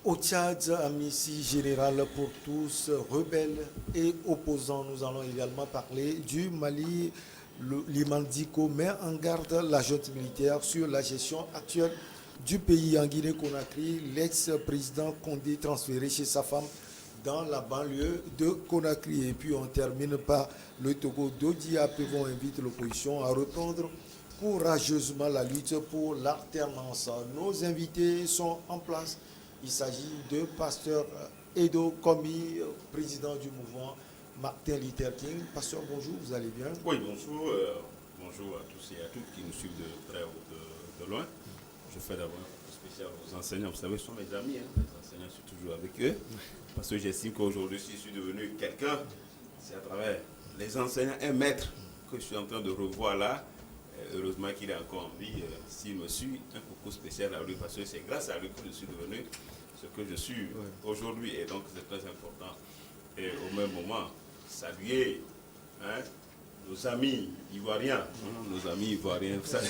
Au Tchad, amnistie générale pour tous, rebelles et opposants. Nous allons également parler du Mali. L'Imandiko met en garde la junte militaire sur la gestion actuelle du pays. En Guinée-Conakry, l'ex-président Condé transféré chez sa femme dans la banlieue de Conakry. Et puis on termine par le Togo. Dodi Apevon invite l'opposition à reprendre courageusement la lutte pour l'alternance. Nos invités sont en place. Il s'agit de pasteur Edo Komi, président du mouvement Martin Luther King. Pasteur, bonjour, vous allez bien? Oui, bonjour. Bonjour à tous et à toutes qui nous suivent de près ou de loin. Je fais d'abord un peu spécial aux enseignants. Vous savez, ce sont mes amis. Les enseignants, je suis toujours avec eux. Parce que j'estime qu'aujourd'hui, si je suis devenu quelqu'un, c'est à travers les enseignants, un maître que je suis en train de revoir là. Heureusement qu'il est encore en vie. S'il me suit, un coucou spécial à lui, parce que c'est grâce à lui que je suis devenu ce que je suis aujourd'hui. Et donc, c'est très important. Et au même moment, saluer nos amis ivoiriens, nos amis ivoiriens, vous savez,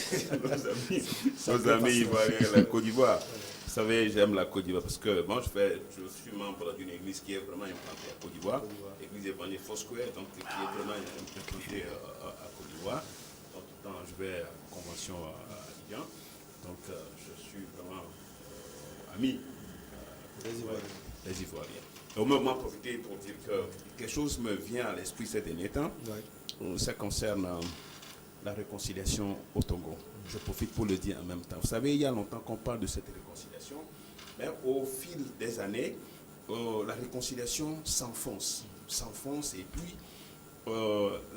nos amis ivoiriens, la Côte d'Ivoire. Vous savez, j'aime la Côte d'Ivoire parce que moi, je suis membre d'une église qui est vraiment implantée à Côte d'Ivoire, l'église évangélique Foursquare, donc qui est vraiment implantée à Côte d'Ivoire. Je vais à la convention à Abidjan, donc je suis vraiment ami des Ivoiriens. Et au moment profiter pour dire que quelque chose me vient à l'esprit ces derniers temps, ça concerne la réconciliation au Togo. Je profite pour le dire en même temps. Vous savez, il y a longtemps qu'on parle de cette réconciliation, mais au fil des années, la réconciliation s'enfonce, et puis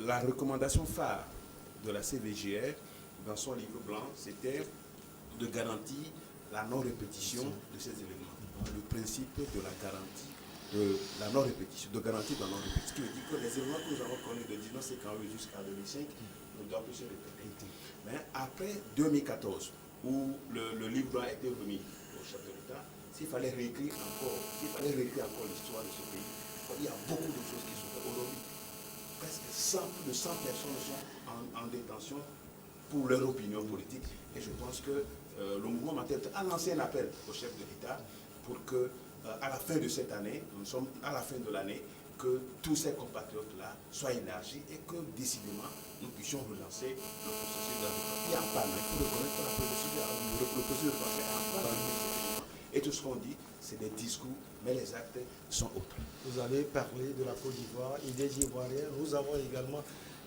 la recommandation phare de la CVGR, dans son livre blanc, c'était de garantir la non-répétition de ces événements. Le principe de la garantie de la non-répétition, de garantir la non-répétition, qui veut dire que les événements que nous avons connus de 1958 jusqu'à 2005 ne doivent plus se répéter. Mais après 2014, où le livre blanc a été remis au chef de l'État, s'il fallait réécrire encore l'histoire de ce pays, il y a beaucoup de choses qui sont faites aujourd'hui. Presque 100 personnes sont en détention pour leur opinion politique. Et je pense que le mouvement Martin a lancé un appel au chef de l'État pour que, à la fin de cette année, nous sommes à la fin de l'année, que tous ces compatriotes-là soient élargis et que, décidément, nous puissions relancer le processus de la réforme. Il y a un pas, il faut reconnaître que le processus de réforme est en pas. Et tout ce qu'on dit, c'est des discours, mais les actes sont autres. Vous avez parlé de la Côte d'Ivoire et des Ivoiriens. Nous avons également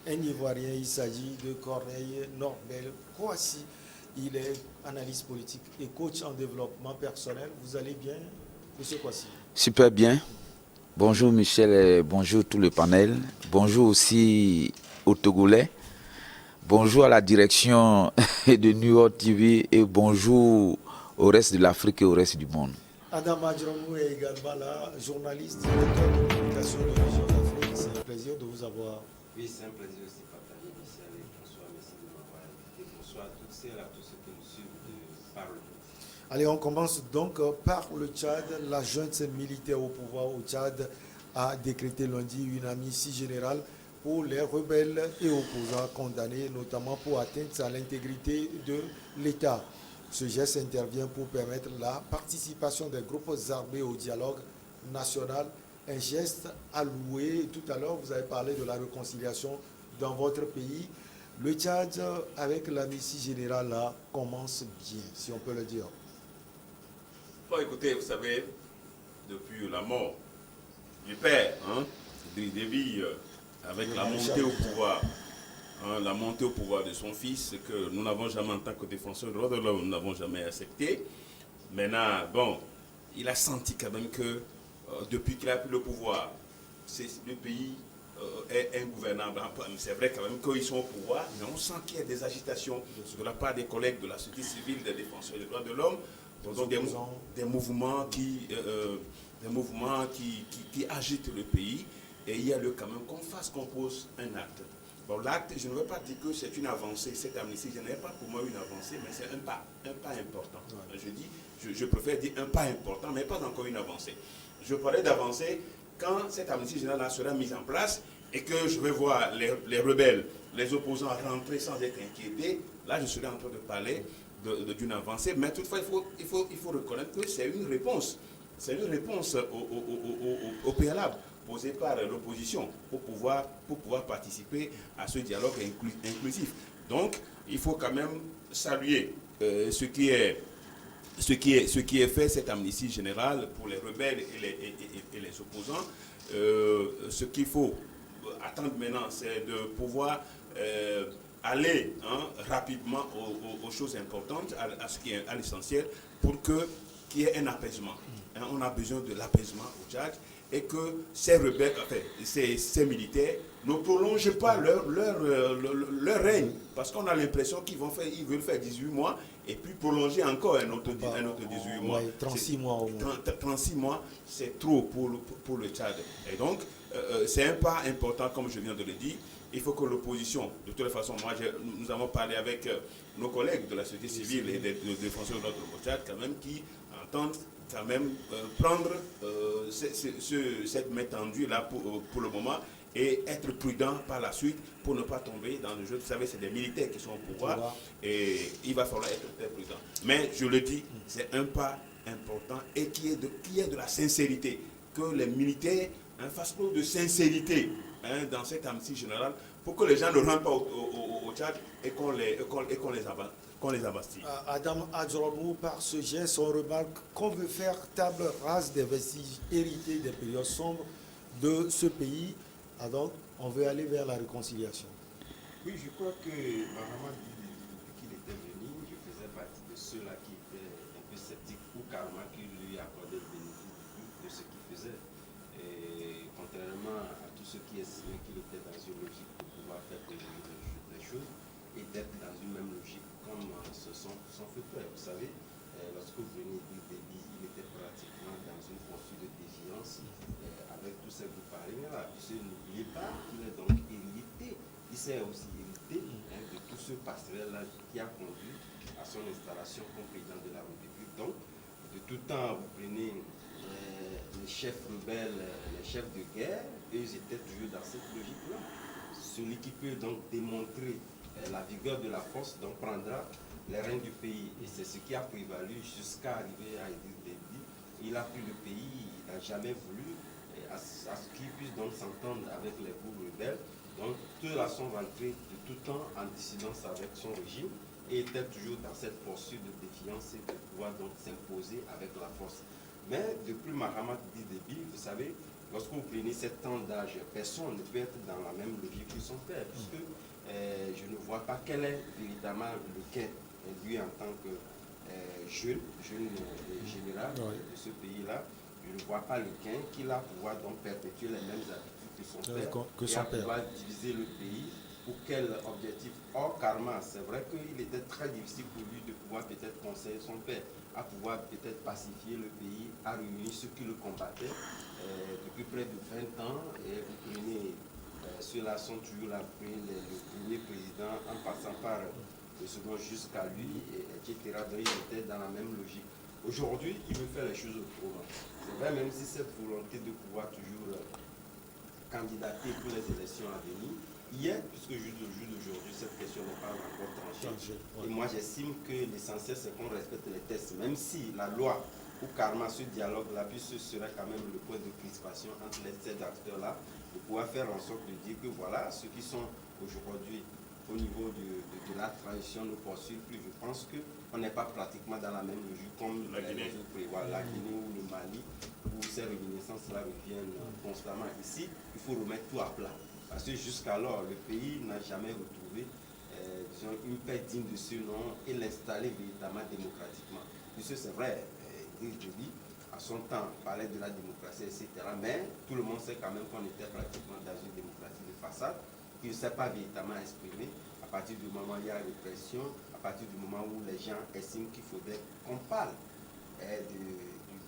un Ivoirien, il s'agit de Corneille Norbel Kouassi. Il est analyste politique et coach en développement personnel. Vous allez bien, monsieur Kouassi? Super bien. Bonjour Michel et bonjour tout le panel. Bonjour aussi aux Togolais. Bonjour à la direction de New York TV et bonjour au reste de l'Afrique et au reste du monde. Adam Adjramou est également là, journaliste, directeur de communication de Région d'Afrique. C'est un plaisir de vous avoir. Oui, c'est un plaisir aussi de partager, Michel, et bonsoir, merci de m'avoir invité. Bonsoir à toutes celles et à tous ceux qui nous suivent par le monde. Allez, on commence donc par le Tchad. La junte militaire au pouvoir au Tchad a décrété lundi une amnistie générale pour les rebelles et opposants condamnés, notamment pour atteinte à l'intégrité de l'État. Ce geste intervient pour permettre la participation des groupes armés au dialogue national. Un geste alloué. Tout à l'heure, vous avez parlé de la réconciliation dans votre pays. Le Tchad, avec l'amnistie générale, là, commence bien, si on peut le dire. Bon, écoutez, vous savez, depuis la mort du père, Idriss Déby, avec la montée au pouvoir, la montée au pouvoir de son fils, que nous n'avons jamais, en tant que défenseur des droits de l'homme, nous n'avons jamais accepté. Maintenant, bon, il a senti quand même que depuis qu'il a pris le pouvoir, le pays est ingouvernable. C'est vrai quand même qu'ils sont au pouvoir, mais on sent qu'il y a des agitations de la part des collègues de la société civile, des défenseurs des droits de l'homme, donc des mouvements qui agitent le pays. Et il y a lieu quand même qu'on pose un acte. Bon, l'acte, je ne veux pas dire que c'est une avancée, cette amnistie, je n'ai pas pour moi une avancée, mais c'est un pas important. Je préfère dire un pas important, mais pas encore une avancée. Je parlais d'avancée quand cette amnistie générale sera mise en place et que je vais voir les rebelles, les opposants rentrer sans être inquiétés. Là, je serai en train de parler d'une avancée, mais toutefois, il faut reconnaître que c'est une réponse c'est une réponse au préalable posé par l'opposition pour pouvoir participer à ce dialogue inclusif. Donc, il faut quand même saluer ce qui est fait, cette amnistie générale pour les rebelles et les opposants. Ce qu'il faut attendre maintenant, c'est de pouvoir aller rapidement aux choses importantes, à ce qui est à l'essentiel, pour qu'il y ait un apaisement. On a besoin de l'apaisement au Tchad et que ces rebelles, enfin, ces militaires ne prolongent pas leur règne, parce qu'on a l'impression qu'ils veulent faire 18 mois et puis prolonger encore un autre 18 mois. Ouais, 36 mois au moins. 36 mois, c'est trop pour le Tchad. Et donc, c'est un pas important, comme je viens de le dire. Il faut que l'opposition, de toute façon, nous avons parlé avec nos collègues de la société civile et des défenseurs de notre Tchad, quand même, qui entendent quand même prendre cette main tendue là pour le moment et être prudent par la suite pour ne pas tomber dans le jeu. Vous savez, c'est des militaires qui sont au pouvoir et il va falloir être très prudent. Mais je le dis, c'est un pas important et qui est de la sincérité. Que les militaires fassent preuve de sincérité dans cette amnistie générale pour que les gens ne rentrent pas au Tchad et qu'on les abastisse. Adam Adjoromou, par ce geste, on remarque qu'on veut faire table rase des vestiges hérités des périodes sombres de ce pays. Donc, on veut aller vers la réconciliation. Oui, je crois que Mahamat, depuis qu'il était venu, je faisais partie de ceux-là qui étaient un peu sceptiques ou carrément qui lui accordaient le bénéfice de ce qu'il faisait. Et contrairement à tous ceux qui estimaient qu'il était dans une logique de pouvoir faire des choses et d'être dans une même logique comme son feu père. Vous savez, lorsque vous venez du débit, il était pratiquement dans une posture de défiance avec tous ces groupes là. N'oubliez pas qu'il est donc hérité, il s'est aussi hérité de tout ce passerelle-là qui a conduit à son installation comme président de la République. Donc, de tout temps, vous prenez les chefs rebelles, les chefs de guerre, eux, ils étaient toujours dans cette logique-là. Celui qui peut donc démontrer la vigueur de la force, donc prendra les rênes du pays. Et c'est ce qui a prévalu jusqu'à arriver à Idriss Déby. Il a pris le pays, il n'a jamais voulu à ce qu'il puisse donc s'entendre avec les groupes rebelles. Donc, ceux-là sont rentrés de tout temps en dissidence avec son régime et étaient toujours dans cette posture de défiance et de pouvoir donc s'imposer avec la force. Mais depuis Mahamat Déby, vous savez, lorsque vous prenez 7 ans d'âge, personne ne peut être dans la même logique que son père, puisque je ne vois pas quel est véritablement le quai, lui en tant que jeune général de ce pays-là. Je ne vois pas le gain qu'il a pouvoir donc perpétuer les mêmes habitudes que son père et pouvoir diviser le pays. Pour quel objectif? Or, karma, c'est vrai qu'il était très difficile pour lui de pouvoir peut-être conseiller son père, à pouvoir peut-être pacifier le pays, à réunir ceux qui le combattaient depuis près de 20 ans. Et vous prenez, ceux-là sont toujours là, le premier président, en passant par le second jusqu'à lui, etc. Donc, il était dans la même logique. Aujourd'hui, il veut faire les choses autrement. C'est vrai, même si cette volonté de pouvoir toujours candidater pour les élections à venir, hier, puisque juste au jour d'aujourd'hui, cette question n'est pas encore tranchée. Et moi, j'estime que l'essentiel, c'est qu'on respecte les tests, même si la loi ou carrément ce dialogue-là, puis ce serait quand même le point de crispation entre ces acteurs-là, de pouvoir faire en sorte de dire que voilà, ceux qui sont aujourd'hui au niveau de la transition ne poursuivent plus. Je pense qu'on n'est pas pratiquement dans la même logique comme la Guinée ou le Mali, où ces réminiscences-là reviennent constamment. Ici, il faut remettre tout à plat. Parce que jusqu'alors, le pays n'a jamais retrouvé une paix digne de ce nom et l'installer véritablement démocratiquement. Puisque c'est vrai, Idriss Déby, à son temps, parlait de la démocratie, etc. Mais tout le monde sait quand même qu'on était pratiquement dans une démocratie de façade, qui ne s'est pas véritablement exprimée. À partir du moment où il y a répression, à partir du moment où les gens estiment qu'il faudrait qu'on parle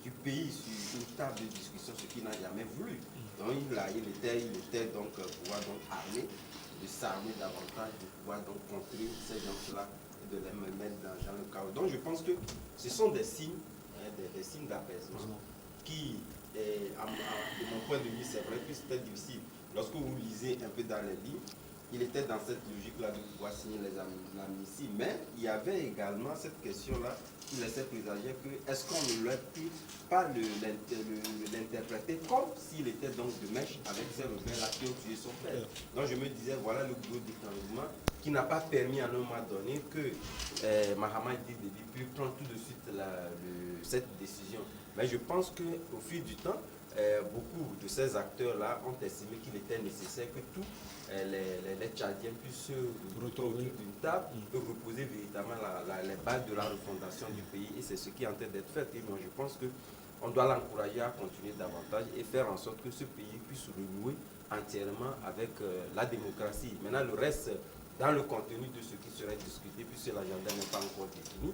du pays sur une table de discussion, ce qu'il n'a jamais voulu. Donc il était donc pouvoir donc armer, de s'armer davantage, de pouvoir donc contrer ces gens-là et de les mettre dans le chaos. Donc je pense que ce sont des signes, des signes d'apaisement qui, de mon point de vue, c'est vrai que c'était difficile. Lorsque vous lisez un peu dans les livres, il était dans cette logique-là de pouvoir signer l'amnistie. Mais il y avait également cette question-là qui laissait présager que est-ce qu'on ne l'aurait pu pas l'interpréter comme s'il était donc de mèche avec ces rebelles-là qui ont tué son père. Donc je me disais, voilà le gros déclenchement qui n'a pas permis à un moment donné que Mahama Idriss Déby puisse prendre tout de suite cette décision. Mais je pense qu'au fil du temps, beaucoup de ces acteurs-là ont estimé qu'il était nécessaire que tous les Tchadiens puissent se retrouver d'une table et reposer véritablement les bases de la refondation du pays. Et c'est ce qui est en train d'être fait. Et moi, je pense qu'on doit l'encourager à continuer davantage et faire en sorte que ce pays puisse renouer entièrement avec la démocratie. Maintenant, le reste, dans le contenu de ce qui serait discuté, puisque l'agenda n'est pas encore défini,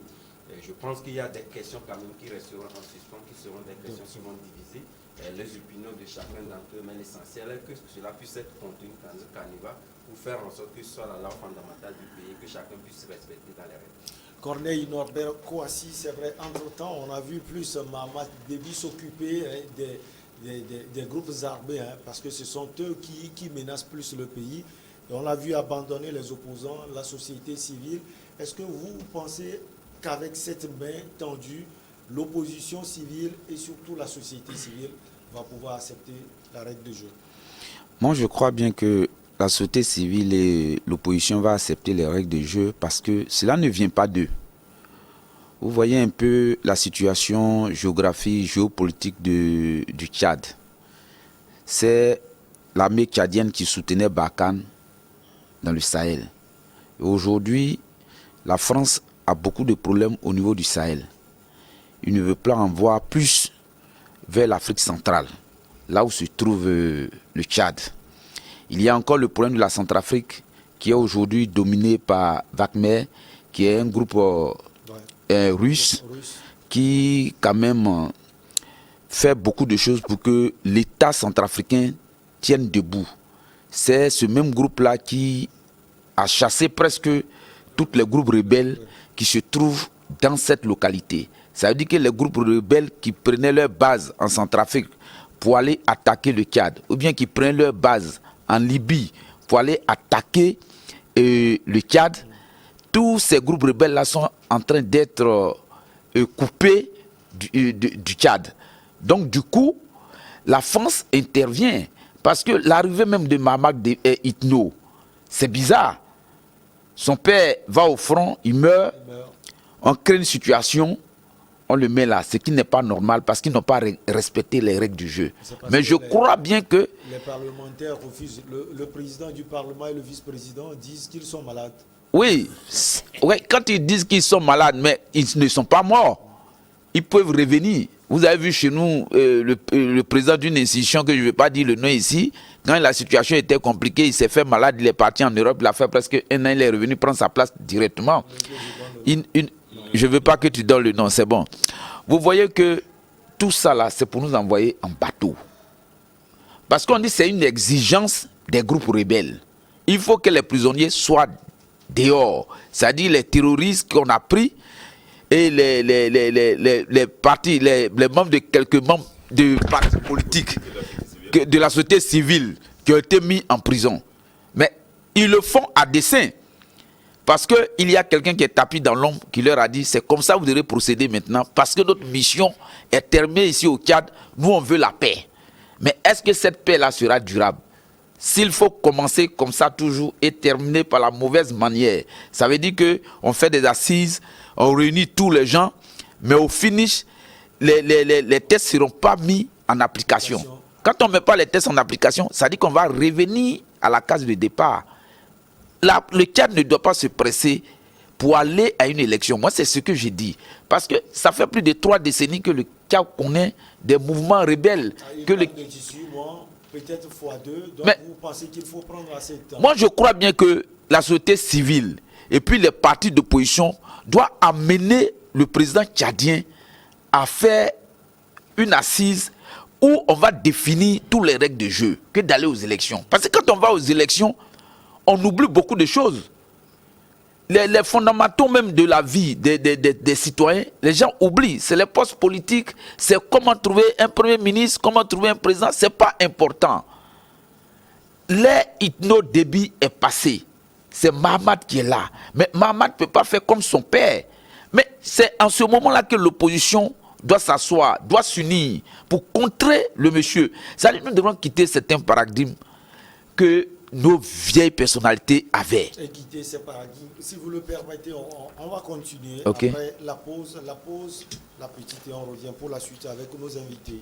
je pense qu'il y a des questions quand même qui resteront en suspens, qui seront des questions qui vont diviser les opinions de chacun d'entre eux, mais l'essentiel est que cela puisse être contenu dans un canevas pour faire en sorte que ce soit la loi fondamentale du pays, que chacun puisse respecter dans les règles. Corneille Norbert Kouassi, c'est vrai, entre-temps, on a vu plus Mahama Déby s'occuper des groupes armés, parce que ce sont eux qui menacent plus le pays. Et on l'a vu abandonner les opposants, la société civile. Est-ce que vous pensez qu'avec cette main tendue, l'opposition civile et surtout la société civile va pouvoir accepter la règle de jeu? Moi, je crois bien que la société civile et l'opposition vont accepter les règles de jeu parce que cela ne vient pas d'eux. Vous voyez un peu la situation géographique, géopolitique du Tchad. C'est l'armée tchadienne qui soutenait Barkhane dans le Sahel. Et aujourd'hui, la France a beaucoup de problèmes au niveau du Sahel. Il ne veut pas en voir plus vers l'Afrique centrale, là où se trouve le Tchad. Il y a encore le problème de la Centrafrique qui est aujourd'hui dominé par Wagner, qui est un groupe russe qui quand même fait beaucoup de choses pour que l'État centrafricain tienne debout. C'est ce même groupe-là qui a chassé presque tous les groupes rebelles qui se trouvent dans cette localité. Ça veut dire que les groupes rebelles qui prenaient leur base en Centrafrique pour aller attaquer le Tchad, ou bien qui prenaient leur base en Libye pour aller attaquer le Tchad, tous ces groupes rebelles-là sont en train d'être coupés du Tchad. Donc du coup, la France intervient parce que l'arrivée même de Mahamat Itno, c'est bizarre. Son père va au front, il meurt, on crée une situation, on le met là, ce qui n'est pas normal parce qu'ils n'ont pas respecté les règles du jeu. Mais je crois bien que... Les parlementaires refusent, le président du Parlement et le vice-président disent qu'ils sont malades. Oui, quand ils disent qu'ils sont malades, mais ils ne sont pas morts. Ils peuvent revenir. Vous avez vu chez nous le président d'une institution, que je ne vais pas dire le nom ici, quand la situation était compliquée, il s'est fait malade, il est parti en Europe, il a fait presque un an, il est revenu prendre sa place directement. Je ne veux pas que tu donnes le nom, c'est bon. Vous voyez que tout ça là, c'est pour nous envoyer en bateau. Parce qu'on dit que c'est une exigence des groupes rebelles. Il faut que les prisonniers soient dehors. C'est-à-dire les terroristes qu'on a pris et les partis, les membres de quelques membres de partis politiques, de la société civile qui ont été mis en prison. Mais ils le font à dessein. Parce qu'il y a quelqu'un qui est tapis dans l'ombre qui leur a dit c'est comme ça que vous devez procéder maintenant parce que notre mission est terminée ici au Tchad. Nous, on veut la paix. Mais est-ce que cette paix-là sera durable? S'il faut commencer comme ça toujours et terminer par la mauvaise manière, ça veut dire qu'on fait des assises, on réunit tous les gens, mais au finish, les tests ne seront pas mis en application. Quand on ne met pas les tests en application, ça veut dire qu'on va revenir à la case de départ. Le Tchad ne doit pas se presser pour aller à une élection. Moi, c'est ce que j'ai dit. Parce que ça fait plus de 3 décennies que le Tchad connaît des mouvements rebelles. Peut-être x2, donc mais, vous pensez qu'il faut prendre assez de temps? Moi, je crois bien que la société civile et puis les partis d'opposition doivent amener le président tchadien à faire une assise où on va définir toutes les règles de jeu que d'aller aux élections. Parce que quand on va aux élections, on oublie beaucoup de choses. Les fondamentaux même de la vie des citoyens, les gens oublient. C'est les postes politiques, c'est comment trouver un premier ministre, comment trouver un président, c'est pas important. l'ère hypno-débit est passée. C'est Mahamat qui est là. Mais Mahamat ne peut pas faire comme son père. Mais c'est en ce moment-là que l'opposition doit s'asseoir, doit s'unir pour contrer le monsieur. C'est-à-dire que nous devons quitter certains paradigmes que nos vieilles personnalités avaient. Et quitter ces paradigmes. Si vous le permettez, on va continuer. Okay. Après la pause, la petite, et on revient pour la suite avec nos invités.